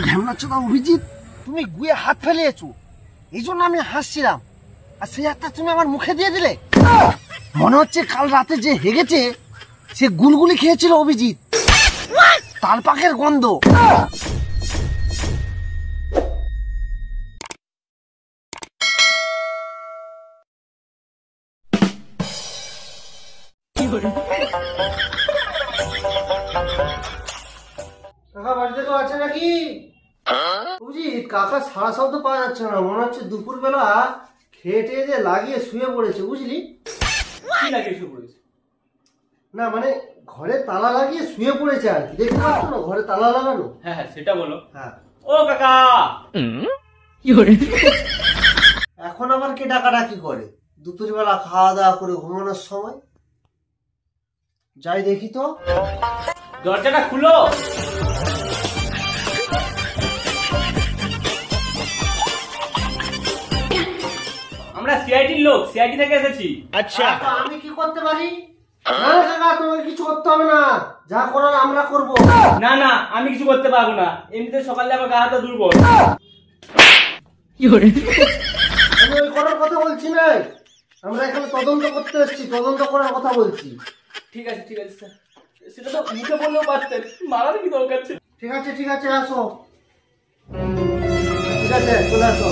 ঢ্যামনাচোদা অভিজিৎ, তুমি গুয়ে হাত ফেলিয়েছো, এই জন্য আমি হাসছিলাম, আর সেই হাতটা তুমি আমার মুখে দিয়ে দিলে। মনে হচ্ছে কাল রাতে যে হেগেছে সে গুলগুলি খেয়েছিল অভিজিৎ, তাল পাকের গন্ধ। কাকা বাড়িতে তো আছে নাকি? অভিজিৎ, কাকা সারা শব্দ পাওয়া যাচ্ছে না, মনে হচ্ছে দুপুর বেলা খেয়ে টেয়ে যে লাগিয়ে শুয়ে পড়েছে, বুঝলি? কি লাগিয়ে শুয়ে পড়েছে? না মানে ঘরে তালা লাগিয়ে শুয়ে পড়েছে আর কি, দেখতে পাচ্ছ না ঘরে তালা লাগানো? হ্যাঁ হ্যাঁ সেটা বলো। হ্যাঁ। ও কাকা, এখন আবার কে ডাকাডাকি করে দুপুর বেলা খাওয়া দাওয়া করে ঘুমানোর সময়? যাই দেখি তো। দরজাটা খুলো। আমরা সিআইডির লোক, সিআইডি থেকে এসেছি। আচ্ছা, আমি কি করতে পারি? না কাকা, তোমাকে কিছু করতে হবে না, যা করার আমরা করব। না না, আমি কিছু করতে পারবো না, এমনিতে সকালে আমার গা হাতটা দুর্বল। আমি ওই করার কথা বলছি না, আমরা এখানে তদন্ত করতে এসেছি, তদন্ত করার কথা বলছি। ঠিক আছে ঠিক আছে স্যার, সেটা তো মুখে বললেও পারতেন, মারার কি দরকার ছিল? ঠিক আছে ঠিক আছে, আসো। ঠিক আছে, চলে আসো।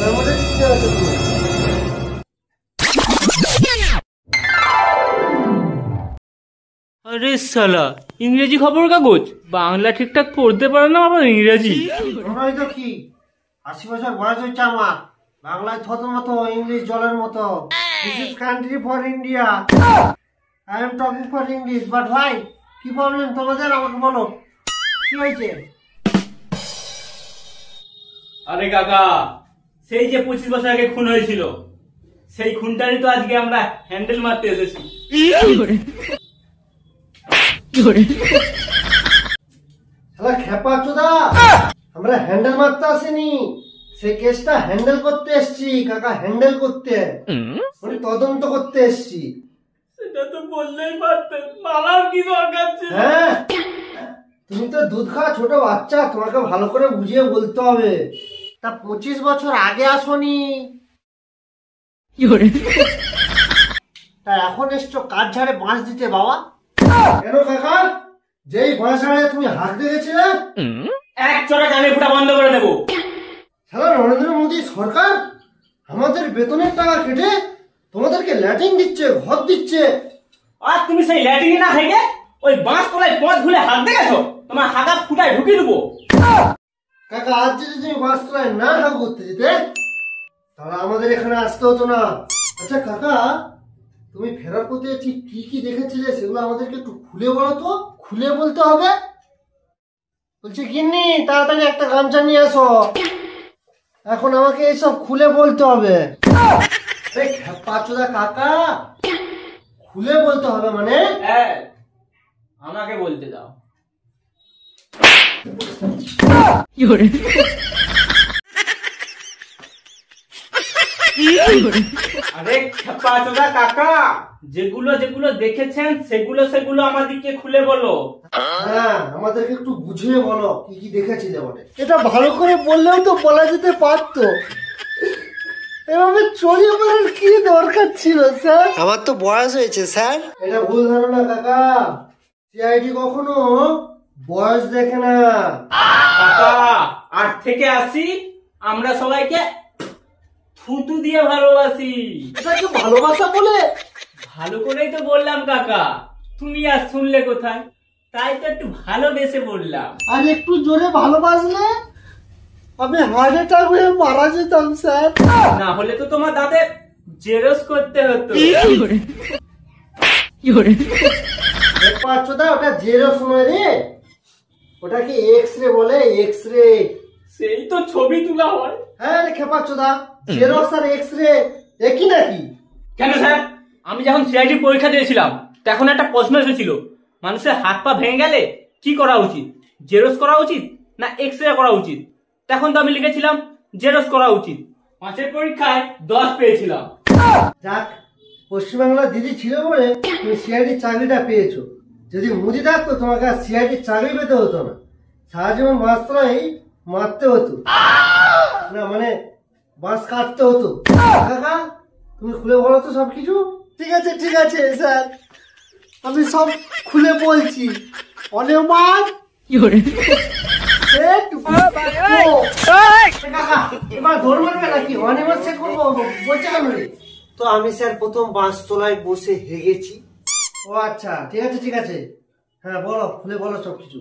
এর মধ্যে কি হয়েছে তুমি? আরে সালা, ইংরেজি খবর কাগজ, বাংলা ঠিকঠাক পড়তে পারে না, আবার ইংরেজি। তোমরাই তো কি, 80 বছর বয়স হচ্ছে আমার, বাংলায় থত মতো, ইংলিশ জলের মতো। This is country for India, I am talking for English. But ভাই, কি প্রবলেম তোমাদের, আমাকে বলো কি হয়েছে? আরে কাকা, সেই যে 25 বছর আগে খুন হয়েছিল, সেই খুনটারই তো আজকে আমরা হ্যান্ডেল মারতে এসেছি। শালা খেপা চোদা, আমরা হ্যান্ডেল মারতে আসিনি, সেই কেসটা হ্যান্ডেল করতে এসছি কাকা, হ্যান্ডেল করতে, মানে তদন্ত করতে এসছি। সেটা তো বললেই পারতেন, মারার কি দরকার ছিল? হ্যাঁ, তুমি তো দুধ খাওয়া ছোট বাচ্চা, তোমাকে ভালো করে বুঝিয়ে বলতে হবে। তা 25 বছর আগে আসনি, তা এখন এসছো কাঠ ঝাড়ে বাঁশ দিতে বাবা? কেন কাকা, যেই বাঁশ ঝাড়ে তুমি হাত দিয়েছিলে, এক চড়া কানে ফুটা বন্ধ করে দেবো। শালা নরেন্দ্র মোদী সরকার আমাদের বেতনের টাকা কেটে তোমাদেরকে ল্যাটিন দিচ্ছে, ঘর দিচ্ছে, আর তুমি সেই ল্যাটিনে না খেয়ে ওই বাঁশ তলায় পথ ভুলে হাত দেখেছো, তোমার হাগা ফুটায় ঢুকিয়ে দেবো। কাকা, আজ যদি তুমি বাঁশ তলায় না হাগু করতে যেতে, তাহলে আমাদের এখানে আসতে হতো না। আচ্ছা কাকা, তুমি ফেরার পথে ঠিক কি কি দেখেছিলে সেগুলো আমাদেরকে একটু খুলে বলো তো, খুলে বলতে হবে। বলছি গিন্নি, তাড়াতাড়ি একটা গামছা নিয়ে আসো, এখন আমাকে এইসব খুলে বলতে হবে। পাঁচুদা কাকা, খুলে বলতে হবে মানে? হ্যাঁ, আমাকে বলতে দাও। আরে খেপাচোদা কাকা, যেগুলো যেগুলো দেখেছেন সেগুলো সেগুলো আমাদেরকে খুলে বলো। হ্যাঁ, আমাদেরকে একটু বুঝিয়ে বলো কি কি দেখেছিলে বটে। এটা ভালো করে বললেও তো বলা যেতে পারতো, এভাবে চড়িয়ে পড়ার কি দরকার ছিল স্যার? আমার তো বয়স হয়েছে স্যার। এটা ভুল ধারণা কাকা, সিআইডি কখনো বয়স দেখে না। কাকা, 8 থেকে 80 আমরা সবাইকে থুতু দিয়ে ভালোবাসি। এটা কি ভালোবাসা বলে? ভালো করেই তো বললাম কাকা, তুমি আর শুনলে কোথায়, তাই তো একটু ভালোবেসে বললাম। আর একটু জোরে ভালোবাসলে আমি হার্ট অ্যাটাক হয়ে মারা যেতাম স্যার। না হলে তো তোমার দাঁতে জেরক্স করতে হতো। ওটা জেরক্স নয় রে, ওটা কি এক্স রে বলে, এক্স রে। সেই তো ছবি তোলা হয়। হ্যাঁ রে খেপাচ্ছোদা, জেরক্স আর এক্স রে একই নাকি? কেন স্যার, আমি যখন সিআইডি পরীক্ষা দিয়েছিলাম তখন একটা প্রশ্ন এসেছিল, মানুষের হাত পা ভেঙে গেলে কি করা উচিত, জেরক্স করা উচিত না এক্স রে করা উচিত? তখন তো আমি লিখেছিলাম জেরক্স করা উচিত। 5 পরীক্ষায় 10 পেয়েছিলাম। যাক, পশ্চিমবাংলার দিদি ছিল বলে তুমি সিআইডি চাকরিটা পেয়েছো, যদি মোদি থাকতো তোমাকে আর সিআইডি চাকরি পেতে হতো না। সারা জীবন বাঁশ তলায় মারতে হতো, না মানে বাঁশ কাটতে হতো। কাকা তুমি খুলে বলো তো সবকিছু। ঠিক আছে স্যার, আমি সব খুলে বলছি। অনেক মার কাকা এবার ধর মারবে নাকি? অনেক চেক করবো বলছে কেন রে? তো আমি স্যার প্রথম বাঁশ তলায় বসে হেগেছি। ও আচ্ছা, ঠিক আছে, হ্যাঁ বলো, খুলে বলো সবকিছু।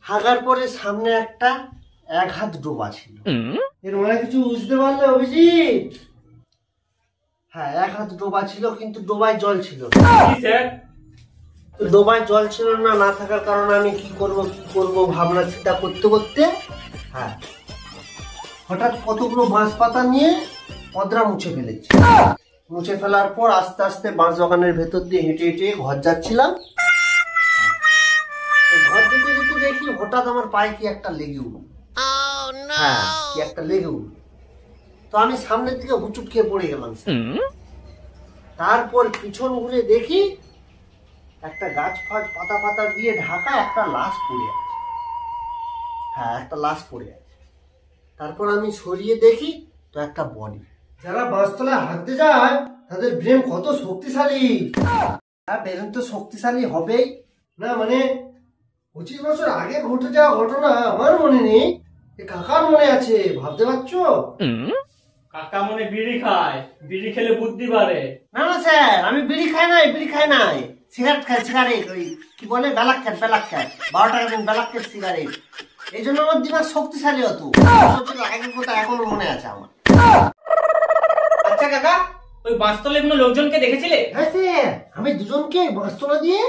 হাগার পরে সামনে একটা 1 হাত ডোবা ছিল। এর মানে কিছু বুঝতে পারলে অভিজিৎ? হ্যাঁ, 1 হাত ডোবা ছিল, কিন্তু ডোবায় জল ছিল না। কি স্যার? তো ডোবায় জল ছিল না থাকার কারণে আমি কি করব ভাবনা চিন্তা করতে করতে, হ্যাঁ, হঠাৎ কতগুলো বাঁশ পাতা নিয়ে পদরা মুছে ফেলেছি। মুছে ফেলার পর আস্তে আস্তে বাঁশ বাগানের ভেতর দিয়ে হেঁটে হেঁটে ঘর যাচ্ছিলাম। তো ঘর যেতে যেতে দেখি হঠাৎ আমার পায়ে কি একটা লেগে উঠল। হ্যাঁ, কি একটা লেগে উঠল। তো আমি সামনের দিকে হুচুট খেয়ে পড়ে গেলাম। তারপর পিছন ঘুরে দেখি একটা গাছ ফাছ পাতা পাতা দিয়ে ঢাকা একটা লাশ পড়ে আছে। হ্যাঁ, একটা লাশ পড়ে আছে। তারপর আমি সরিয়ে দেখি তো একটা বডি। যারা বাঁশতলায় হাঁটতে যায় তাদের ব্রেন কত শক্তিশালী। হ্যাঁ, বেরেন তো শক্তিশালী হবেই। না মানে 25 বছর আগে ঘটে যাওয়া ঘটনা আমার মনে নেই, কাকার মনে আছে, ভাবতে পারছো? কাকা মনে বিড়ি খায়, বিড়ি খেলে বুদ্ধি বাড়ে। না স্যার, আমি বিড়ি খাই নাই, সিগারেট খাই, সিগারেট, ওই কি বলে বেলাক খাট 12 টাকা দিন বেলাক খাট সিগারেট। এই জন্য আমার দিমাগ শক্তিশালী হতো। আগের কথা এখনো মনে আছে আমার। আচ্ছা কাকা, ওই বাঁশতলায় কোনো লোকজনকে দেখেছিলে? হ্যাঁ স্যার, আমি দুজনকে বাঁশতলা দিয়ে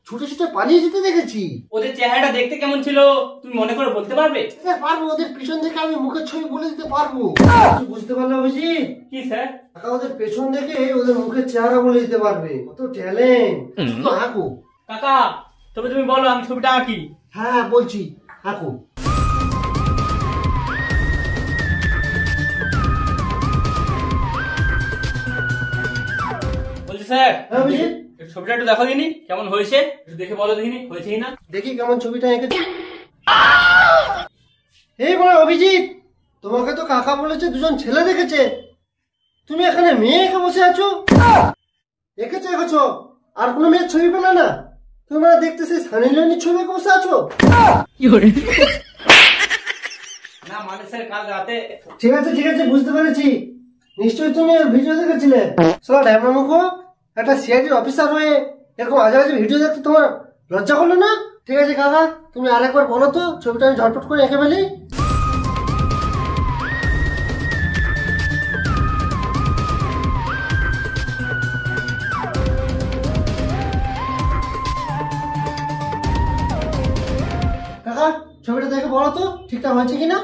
ছুটে ছুটে পালিয়ে যেতে দেখেছি। ওদের চেহারাটা দেখতে কেমন ছিল তুমি মনে করে বলতে পারবে? স্যার পারবো, ওদের পিছন থেকে আমি মুখের ছবি বলে দিতে পারবো। কিছু বুঝতে পারলে অভিজিৎ? কি স্যার? কাকা ওদের পেছন দেখে ওদের মুখের চেহারা বলে দিতে পারবে, কত ট্যালেন্ট। শুধু আঁকো। কাকা তবে তুমি বলো, আমি ছবিটা আঁকি। হ্যাঁ, বলছি আঁকো। বলছি স্যার, হ্যাঁ অভিজিৎ, একটু ছবিটা একটু দেখো দিনি কেমন হয়েছে, একটু দেখে বলো দেখিনি হয়েছে না। দেখি কেমন ছবিটা এঁকেছি। এই বলে অভিজিৎ, তোমাকে তো কাকা বলেছে দুজন ছেলে দেখেছে, তুমি এখানে মেয়ে এঁকে বসে আছো। এঁকেছো আর কোনো মেয়ের ছবি পেলে না? তুমি মানে দেখতে সেই সানি লিওনির ছবি এঁকে বসে আছো। না মানে স্যার কাল রাতে। ঠিক আছে বুঝতে পেরেছি, নিশ্চয়ই তুমি ওর ভিডিও দেখেছিলে। সালা ড্যামরা মুখো, একটা সিআইডির অফিসার হয়ে এরকম আজে ভিডিও দেখতে তোমার লজ্জা করলো না? ঠিক আছে কাকা, তুমি আরেকবার বলো তো, ছবিটা আমি ঝটপট করে এঁকে ফেলি। কাকা ছবিটা দেখে বলো তো ঠিকঠাক হয়েছে কিনা।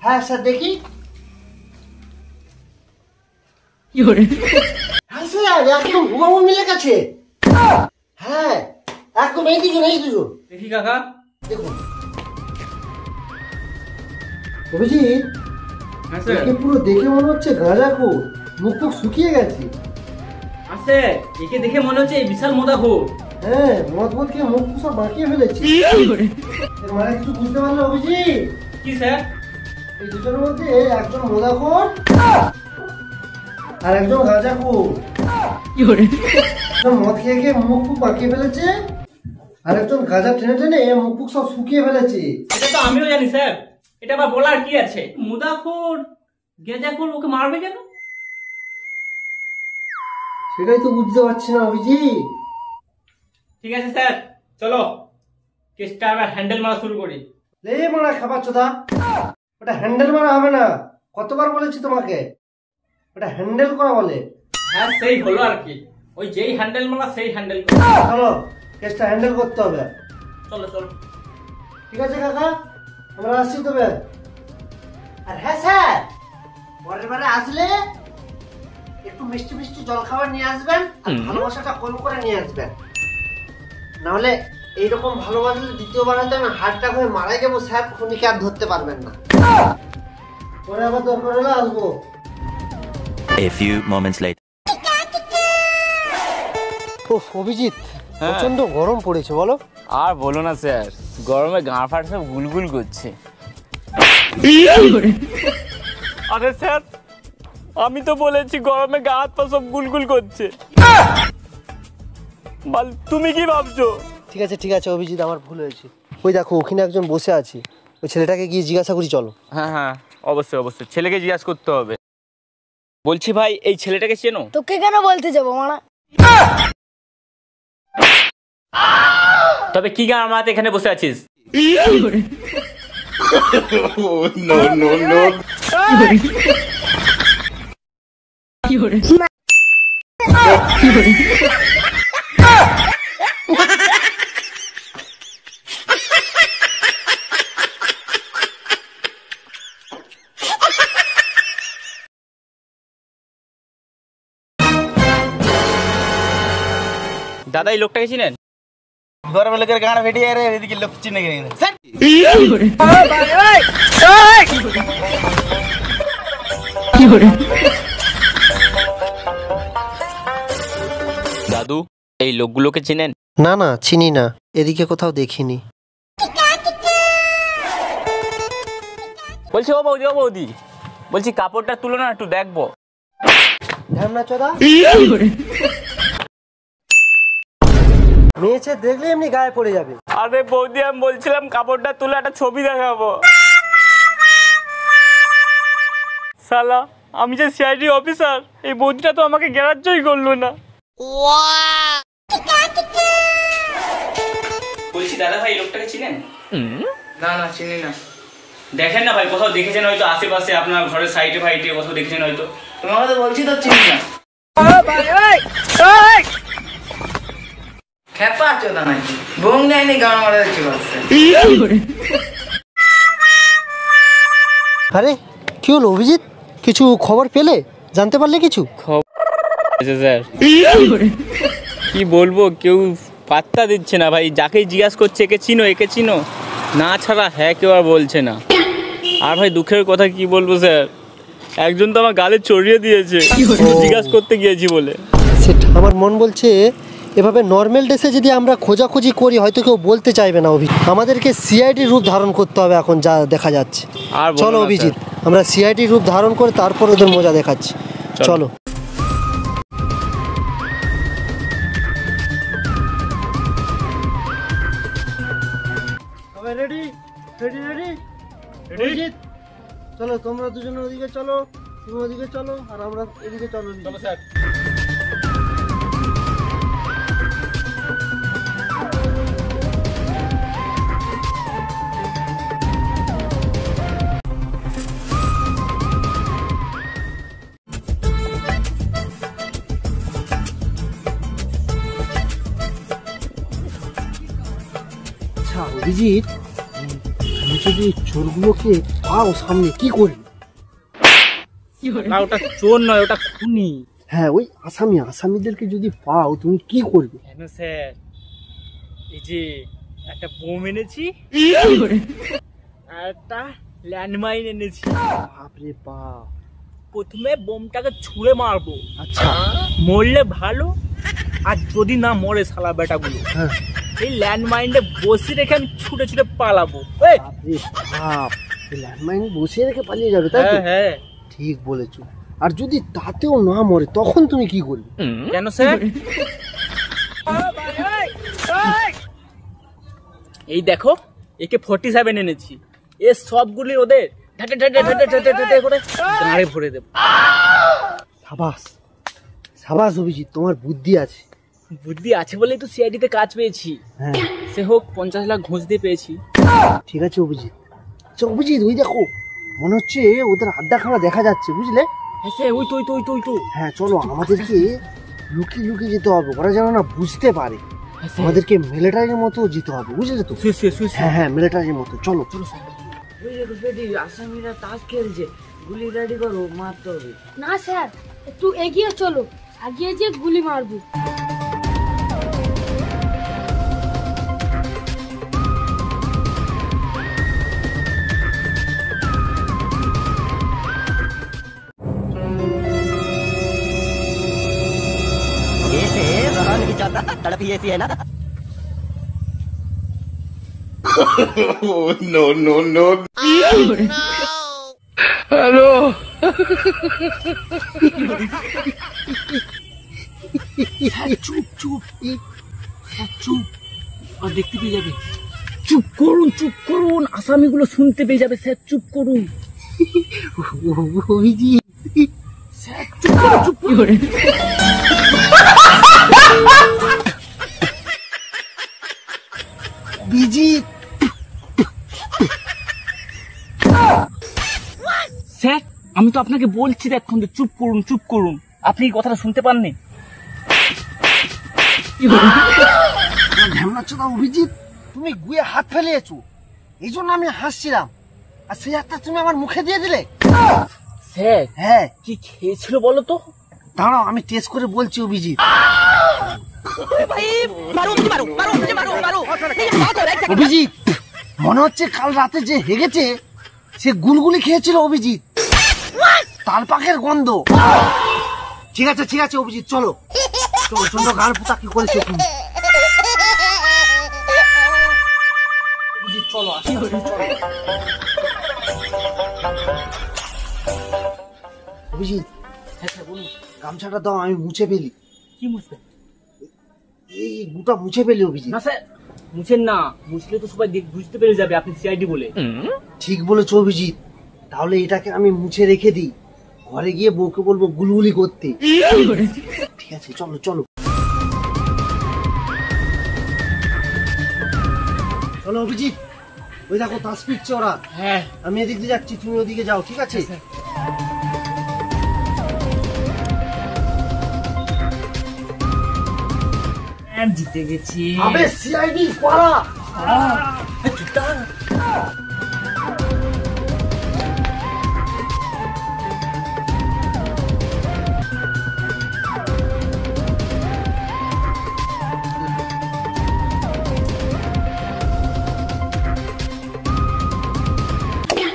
হ্যাঁ স্যার, দেখি। হ্যাঁ স্যার, একদম হুবহু মিলে গেছে। হ্যাঁ, একদম এই দুজন। দেখি কাকা। দেখুন অভিজিৎ, হ্যাঁ স্যার। একে পুরো দেখে মনে হচ্ছে গাঁজাখোর, মুখ টুক শুকিয়ে গেছে। আছে, একে দেখে মনে হচ্ছে এই বিশাল মোদাখোর। হ্যাঁ, মদ খেয়ে মুখ সব বাঁকিয়ে ফেলেছি। এর মানে কিছু বুঝতে পারলে অভিজিৎ? কি স্যার? এই দুজনের মধ্যে একজন মোদাখোর আর একজন গাঁজাখোর। একজন মদ খেয়ে মুখ ফুক বাঁকিয়ে ফেলেছে, আর একজন গাঁজা টেনে টেনে মুখ ফুক সব শুকিয়ে ফেলেছে। এটা তো আমিও জানি স্যার, এটা আবার বলার কি আছে? মোদাখোর গেঁজাখোর ওকে মারবে কেন? সেটাই তো বুঝতে পারছি না অভিজিৎ। ঠিক আছে স্যার, চলো কেসটা আবার হ্যান্ডেল মারা শুরু করি। এই মারা খাবার চোদা, ওটা হ্যান্ডেল মারা হবে না, কতবার বলেছি তোমাকে, ওটা হ্যান্ডেল করা বলে। হ্যাঁ সেই হলো আর কি, ওই যেই হ্যান্ডেল মারা সেই হ্যান্ডেল। চলো কেসটা হ্যান্ডেল করতে হবে। চলো চলো। ঠিক আছে কাকা, আমরা আসছি তবে। আর হ্যাঁ স্যার, পরের বারে আসলে একটু মিষ্টি মিষ্টি জলখাবার নিয়ে আসবেন, আর ভালোবাসাটা কম করে নিয়ে আসবেন। নাহলে এইরকম ভালোবাসলে দ্বিতীয়বার হয়তো আমি হার্ট অ্যাটাক হয়ে মারা যাবো স্যার, খুনিকে আর ধরতে পারবেন না। পরে আবার দরকার হলে আসবো। A few moments later. Abhijit, প্রচন্ড গরম পড়েছে বলো। আর বলো না স্যার, গরমে গা ফাট সব গুলগুল করছে। আরে স্যার, আমি তো বলেছি গরমে গা হাত পা সব গুলগুল করছে। তুমি কি ভাবছো? ঠিক আছে অভিজিৎ, আমার ভুল হয়েছে। ওই দেখো ওখানে একজন বসে আছে, ওই ছেলেটাকে গিয়ে জিজ্ঞাসা করি চলো। হ্যাঁ, অবশ্যই ছেলেকে জিজ্ঞাসা করতে হবে। বলছি ভাই, এই ছেলেটাকে চেনো? তোকে কেন বলতে যাবো মানা? তবে কি গান আমার এখানে বসে আছিস? দাদা, এই লোকটাকে চিনেন? গরমের লোকের গান ভেটিয়ে রে, এদিকে লোক চিনে গেলে দাদু, এই লোকগুলোকে চিনেন? না চিনি না, এদিকে কোথাও দেখিনি। বলছি ও বৌদি, বলছি কাপড়টা তুলো না, একটু দেখবো। মেয়েছে দেখলে এমনি গায়ে পড়ে যাবে। আরে বৌদি, আমি বলছিলাম কাপড়টা তুলে একটা ছবি দেখাবো। শালা, আমি যে সিআইডি অফিসার, এই বৌদিটা তো আমাকে গ্রাহ্যই করলো না। বলছি দাদা ভাই, এই লোকটাকে চিনেন? না চিনি না। দেখেন না ভাই, কোথাও দেখেছেন হয়তো, আশেপাশে আপনার ঘরের সাইডে ফাইডে কোথাও দেখেছেন হয়তো। তোমাকে তো বলছি তো চিনি না। খেপা চোদা নাকি বোম দেয়নি, গান মারা যাচ্ছে বলছে। আরে কি হলো অভিজিৎ, কিছু খবর পেলে? জানতে পারলে কিছু? স্যার কি বলবো, কেউ পাত্তা দিচ্ছে না ভাই। যাকেই জিজ্ঞাসা করছে একে চিনো না ছাড়া হ্যাঁ কেউ আর বলছে না। আর ভাই দুঃখের কথা কি বলবো স্যার, একজন তো আমার গালে চড়িয়ে দিয়েছে জিজ্ঞাসা করতে গিয়েছি বলে। সেটা আমার মন বলছে, এভাবে নর্মাল ডেসে যদি আমরা খোঁজাখুঁজি করি হয়তো কেউ বলতে চাইবে না। আমাদেরকে সিআইডি রূপ ধারণ করতে হবে এখন, যা দেখা যাচ্ছে। আর চলো অভিজিৎ, আমরা সিআইডি রূপ ধারণ করে তারপর ওদের মজা দেখাচ্ছি। চলো। রেডি অভিজিৎ, চলো তোমরা দুজনে ওদিকে চলো, তুমি ওদিকে চলো, আর আমরা এদিকে চলো। স্যার আচ্ছা অভিজিৎ, আমি যদি চোরগুলোকে পাও সামনে কি করবি? না, ওটা চোর নয়, ওটা খুনি। হ্যাঁ ওই আসামিদেরকে যদি পাও তুমি কি করবে? কেন স্যার, এই যে একটা বোম এনেছি আর একটা ল্যান্ডমাইন এনেছি। বাপরে বাপ। প্রথমে বোমটাকে ছুঁড়ে মারবো, আচ্ছা মরলে ভালো, আর যদি না মরে শালা বেটাগুলো, হ্যাঁ এই ল্যান্ডমাইনটা বসে রেখে আমি ছুটে ছুটে পালাবো। বাপরে বাপ, ল্যান্ডমাইন বসিয়ে রেখে পালিয়ে যাবে তাই তো? হ্যাঁ ঠিক বলেছো। আর যদি তাতেও না মরে তখন তুমি কি করবে? কেন স্যার? এই দেখো, একে 47 এনেছি, এ সবগুলি ওদের ঢাটে ঢাটে ঢাটে ঢাটে ঢাটে করে গাড়ে ভরে দেবো। সাবাস সাবাস অভিজিৎ, তোমার বুদ্ধি আছে। বুদ্ধি আছে বলেই তো সিআইডি তে কাজ পেয়েছি। হ্যাঁ সে হোক 50 লাখ ঘুষ দিয়ে পেয়েছি। ঠিক আছে অভিজিৎ। আচ্ছা অভিজিৎ, ওই দেখো মনে হচ্ছে ওদের আড্ডাখানা দেখা যাচ্ছে, বুঝলে? হ্যাঁ স্যার, ওই তো হ্যাঁ চলো, আমাদেরকে লুকিয়ে লুকিয়ে যেতে হবে, ওরা যেন না বুঝতে পারে। আমাদেরকে মিলিটারির মতো যেতে হবে, বুঝলে তো? হ্যাঁ মিলিটারির মতো। চলো চলো। আসামিরা তাস খেলছে, গুলি রেডি করো, মারতে হবে। না স্যার, একটু এগিয়ে চলো, আগিয়ে যে গুলি মারবো। চুপ চুপ চুপ, আর দেখতে পেয়ে যাবে। চুপ করুন, আসামিগুলো শুনতে পেয়ে যাবে। স্যার চুপ করুন। অভিজিৎ, স্যার চুপ করুন। অভিজিৎ, স্যার আমি তো আপনাকে বলছি দেখুন, চুপ করুন। আপনি এই কথাটা শুনতে পাননি? ঢ্যামনাচোদা অভিজিৎ, তুমি গুয়ে হাত ফেলিয়েছো, এই জন্য আমি হাসছিলাম, আর সেই হাতটা তুমি আমার মুখে দিয়ে দিলে। স্যার হ্যাঁ, কি খেয়েছিল বলো তো? দাঁড়াও আমি টেস্ট করে বলছি অভিজিৎ। অভিজিৎ, মনে হচ্ছে কাল রাতে যে হেগেছে সে গুলগুলি খেয়েছিল অভিজিৎ, তালপাকের গন্ধ। ঠিক আছে অভিজিৎ, চলো প্রচন্ড গান পোতা কি করেছো তুমি। অভিজিৎ চলো, আসো, অভিজিৎ। হ্যাঁ স্যার বলুন। গামছাটা দাও, আমি মুছে ফেলি, কি মুছবেন? এই গুটা মুছে ফেলি অভিজিৎ। না স্যার মুছেন না, মুছলে তো সবাই বুঝতে পেরে যাবে আপনি সিআইডি বলে। ঠিক বলেছো অভিজিৎ, তাহলে এটাকে আমি মুছে রেখে দিই, ঘরে গিয়ে বউকে বলবো গুলগুলি করতে। ঠিক আছে, চলো চলো চলো অভিজিৎ, ওই দেখো তাস পিটছে ওরা। হ্যাঁ আমি এদিক দিয়ে যাচ্ছি, তুমি ওদিকে যাও, ঠিক আছে? জিতে গেছি। আবে সিআইডি পাড়া।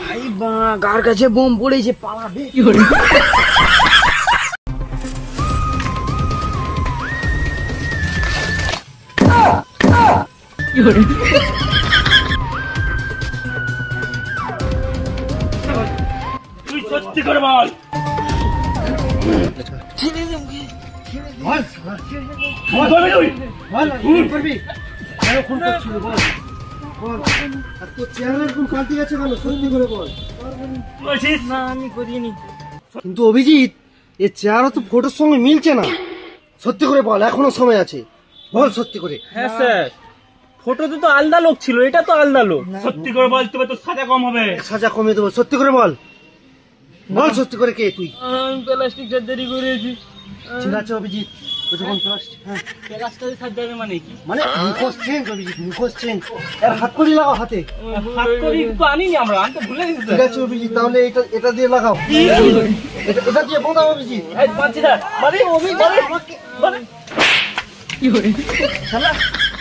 ভাই বা গার কাছে বোম পড়েছে, পালাবে। তুই সত্যি করে বল, বল, বল তুই। বল, কি করবি? কেন খুন করছিলি? বল, বল। আর তোর চেহারা এরকম পাল্টে গেছে কেন? সত্যি করে বল। বলছিস না আমি করিনি। কিন্তু অভিজিৎ, এর চেহারা তো ফটোর সঙ্গে মিলছে না। সত্যি করে বল, এখনো সময় আছে, বল সত্যি করে। হ্যাঁ স্যার, ফটোতে তো আলাদা লোক ছিল, এটা তো আলাদা লোক। সত্যি করে বল, তবে তো সাজা কম হবে। সাজা কমিয়ে দেবো, সত্যি করে বল, বল সত্যি করে কে তুই? আমি প্লাস্টিক সার্জারি করেছি। ঠিক আছে অভিজিৎ, ওই যখন প্লাস্টিক, হ্যাঁ প্লাস্টিক সার্জারি মানে কি? মানে মুখোশ চেঞ্জ অভিজিৎ, মুখোশ চেঞ্জ। এর হাত করি লাগাও হাতে। হাত করি তো আনিনি আমরা, আমি তো ভুলে গেছি ঠিক আছে অভিজিৎ, তাহলে এটা দিয়ে লাগাও, এটা দিয়ে বোঝাও অভিজিৎ।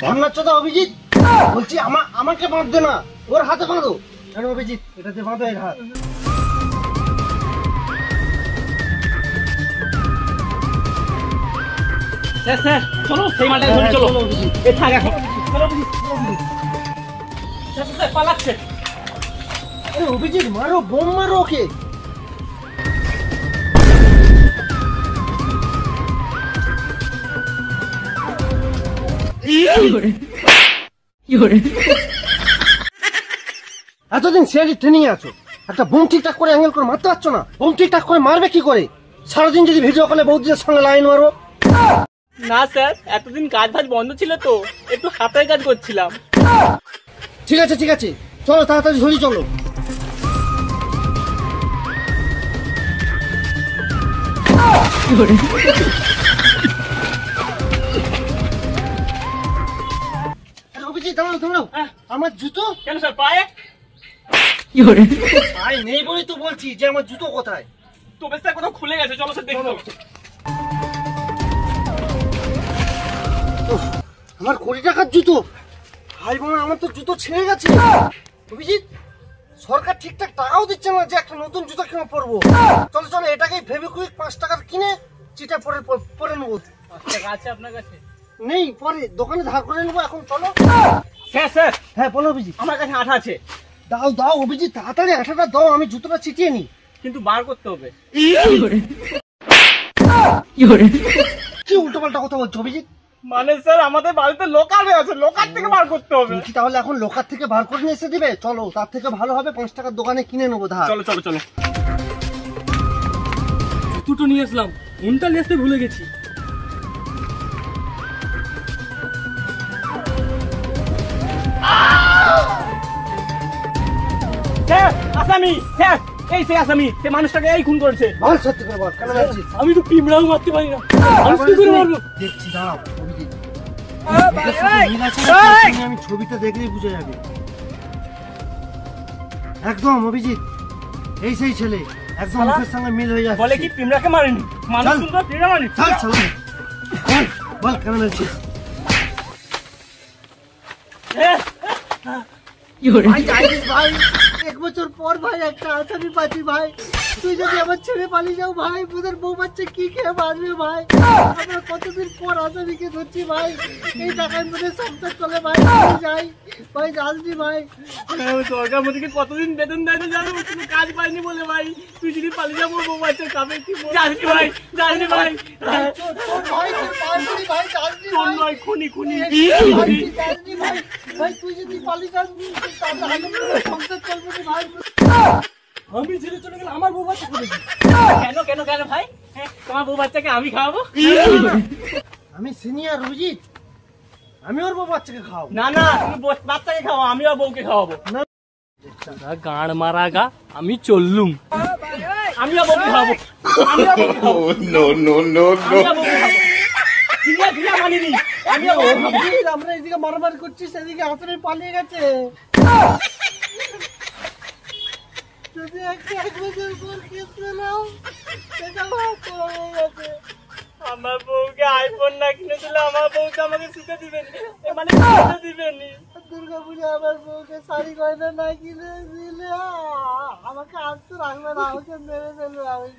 রান্নার অভিজিৎ, বলছি আমাকে বাঁধবে না, ওর হাতে বাঁধো। কেন অভিজিৎ, এটা দিয়ে বাঁধো এর হাত। স্যার স্যার চলো, সেই মালটাকে ধরে চলো। এ থাক এখন, চলো অভিজিৎ, চলো অভিজিৎ। স্যার স্যার পালাচ্ছে। আরে অভিজিৎ, মারো, বোম মারো ওকে। এতদিন সিআইডি ট্রেনিং এ আছো, একটা বোম ঠিকঠাক করে অ্যাঙ্গেল করে মারতে পারছো না? বোম ঠিকঠাক করে মারবে কি করে? সারাদিন যদি ভিডিও কলে বৌদিদের সঙ্গে লাইন মারো। না স্যার, এতদিন কাজ ফাজ বন্ধ ছিল তো, একটু হাতের কাজ করছিলাম। ঠিক আছে ঠিক আছে, চলো তাড়াতাড়ি ঝুলি চলো। আরে অভিজিৎ, দাঁড়াও দাঁড়াও, আমার জুতো কেন স্যার পায়ে? আরে নেই বলেই তো বলছি যে আমার জুতো কোথায়। তবে স্যার কোথাও খুলে গেছে, চলো স্যার দেখো। আমার কোটি টাকার জুতো, ভাই বোন আমার তো জুতো ছিঁড়ে গেছে। অভিজিৎ, সরকার ঠিকঠাক টাকাও দিচ্ছে না যে একটা নতুন জুতো কিনে পরবো। চলো চলো, এটাকে ফেভিকুইক 5 টাকার কিনে চিটা পরে নেবো। টাকা আছে আপনার কাছে? নেই, পরে দোকানে ধার করে নেবো, এখন চলো। স্যার স্যার, হ্যাঁ বলো অভিজিৎ। আমার কাছে আঠা আছে, দাও দাও অভিজিৎ, তাড়াতাড়ি আঠাটা দাও, আমি জুতোটা ছিটিয়ে নি। কিন্তু বার করতে হবে। কি উল্টো পাল্টা কথা বলছো অভিজিৎ? মানে স্যার আমাদের বাড়িতে লোকাল আছে, লোকাল থেকে বার করতে হবে। তুমি কি তাহলে এখন লোকার থেকে বার করে নিয়ে এসে দিবে? চলো, তার থেকে ভালো হবে 5 টাকার দোকানে কিনে নেবো ধার। চলো চলো চলো। দুটো নিয়ে আসলাম, কোনটা নিয়ে আসতে ভুলে গেছি। স্যার আসামি, স্যার এই সে আসামি, সে মানুষটাকে এই খুন করেছে। বল সত্যি করে বল, কেন মারছিস? আমি তো পিমড়াও মারতে পারি না, মানুষ কি করে মারবো? দেখছি, দাঁড়াও অভিজিৎ। এই, মিল আছে না? এই! আমি ছবিটা দেখলেই বুঝে যাবে। একদম অভিজিৎ, এই সেই ছেলে, একদম শালা, মুখের সঙ্গে মিল হয়ে যাচ্ছে। বলে কি পিমড়াকে মারেনি, মানুষ চল। কিন্তু পিমড়া মারেনি। চল চল, বল বল কেন মারছিস? ভাই জানিস ভাই, 1 বছর পর ভাই একটা আসামি পাচ্ছি ভাই। তুই যদি আমার ছেড়ে পালিয়ে যাও ভাই, তোদের বউ বাচ্চা কি খেয়ে মারবে ভাই? আমরা কতদিন পর আসামিকে ধরছি ভাই, এই টাকার মধ্যে সংসার চলে ভাই। আমি যাই ভাই, জানছি ভাই। সরকার মোদীকে কতদিন বেতন দেয়নি জানো, কোনো কাজ পাইনি বলে ভাই। তুই যদি পালিয়ে যাবো বউ বাচ্চা খাবে কি? জানি ভাই, জানি ভাই। তোর ভাই, তোর পায়ে পড়ি ভাই, জানছি তোর ভাই। নয়, খুনি খুনি। ভাই, জানছি ভাই। ভাই তুই যদি পালিয়ে যাস তাহলে আমাদের সংসার চলবে না ভাই। আমি ছেড়ে চলে গেলে আমার বউ বাচ্চা খাবে কি? কেন কেন কেন ভাই? হ্যাঁ, তোমার বউ বাচ্চাকে আমি খাওয়াবো? আমি সিনিয়র অভিজিৎ, আমি ওর বউ বাচ্চাকে খাওয়াবো। না না, তুমি বাচ্চাকে খাওয়াও, আমি আর বউকে খাওয়াবো। গাঁড় মারা গা, আমি চললুম। আমি আর বউকে খাওয়াবো, আমি আর বউকে খাওয়াবো। আমি আর বউকে খাওয়াবো। জিয়া জিয়া মানিনি, আমি আর বউকে খাওয়াবো। অভিজিৎ, আমরা এদিকে মারামারি করছি, সেদিকে আসামি পালিয়ে গেছে। যদি একটা 1 বছর পর কেস পেলাম, সেটা ভাব হয়ে গেছে। আমার বউকে আইফোন না কিনে দিলে আমার বউকে আমাকে শুতে দিবেনি, মানে শুতে দিবেনি। দুর্গা পুজো আমার বউকে শাড়ি গয়না না কিনে দিলে আমাকে আর তো রাখবে না, আমাকে মেরে ফেলবে। আমি